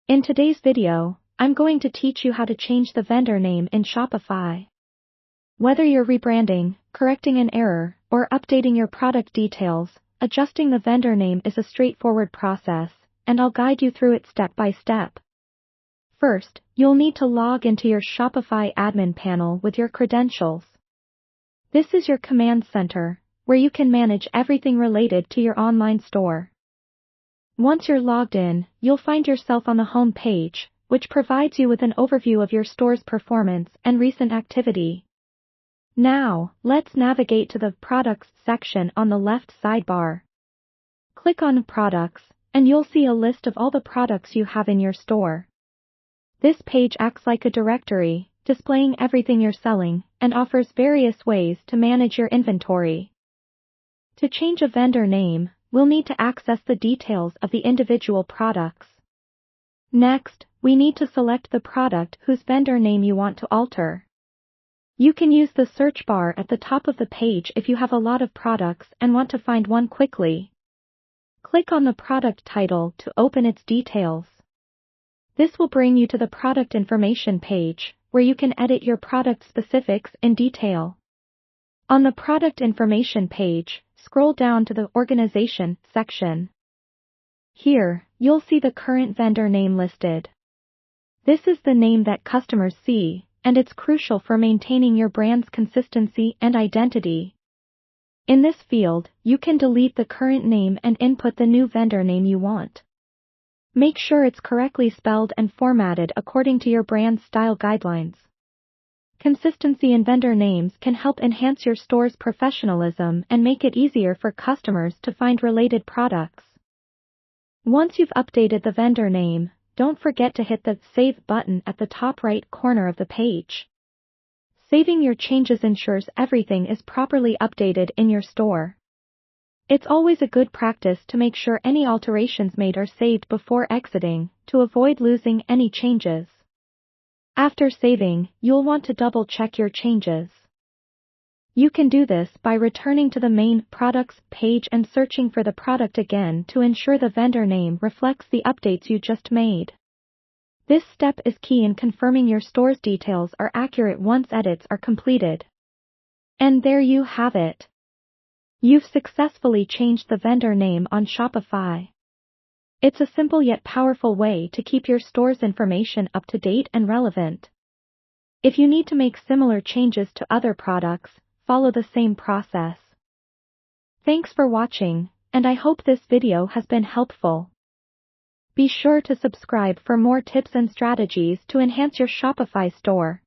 In today's video, I'm going to teach you how to change the vendor name in Shopify. Whether you're rebranding, correcting an error, or updating your product details, adjusting the vendor name is a straightforward process, and I'll guide you through it step by step. First, you'll need to log into your Shopify admin panel with your credentials. This is your command center, where you can manage everything related to your online store. Once you're logged in, you'll find yourself on the home page, which provides you with an overview of your store's performance and recent activity. Now, let's navigate to the Products section on the left sidebar. Click on Products, and you'll see a list of all the products you have in your store. This page acts like a directory, displaying everything you're selling, and offers various ways to manage your inventory. To change a vendor name, we'll need to access the details of the individual products. Next, we need to select the product whose vendor name you want to alter. You can use the search bar at the top of the page if you have a lot of products and want to find one quickly. Click on the product title to open its details. This will bring you to the product information page, where you can edit your product specifics in detail. On the product information page, scroll down to the Organization section. Here, you'll see the current vendor name listed. This is the name that customers see, and it's crucial for maintaining your brand's consistency and identity. In this field, you can delete the current name and input the new vendor name you want. Make sure it's correctly spelled and formatted according to your brand's style guidelines. Consistency in vendor names can help enhance your store's professionalism and make it easier for customers to find related products. Once you've updated the vendor name, don't forget to hit the Save button at the top right corner of the page. Saving your changes ensures everything is properly updated in your store. It's always a good practice to make sure any alterations made are saved before exiting, to avoid losing any changes. After saving, you'll want to double-check your changes. You can do this by returning to the main Products page and searching for the product again to ensure the vendor name reflects the updates you just made. This step is key in confirming your store's details are accurate once edits are completed. And there you have it. You've successfully changed the vendor name on Shopify. It's a simple yet powerful way to keep your store's information up to date and relevant. If you need to make similar changes to other products, follow the same process. Thanks for watching, and I hope this video has been helpful. Be sure to subscribe for more tips and strategies to enhance your Shopify store.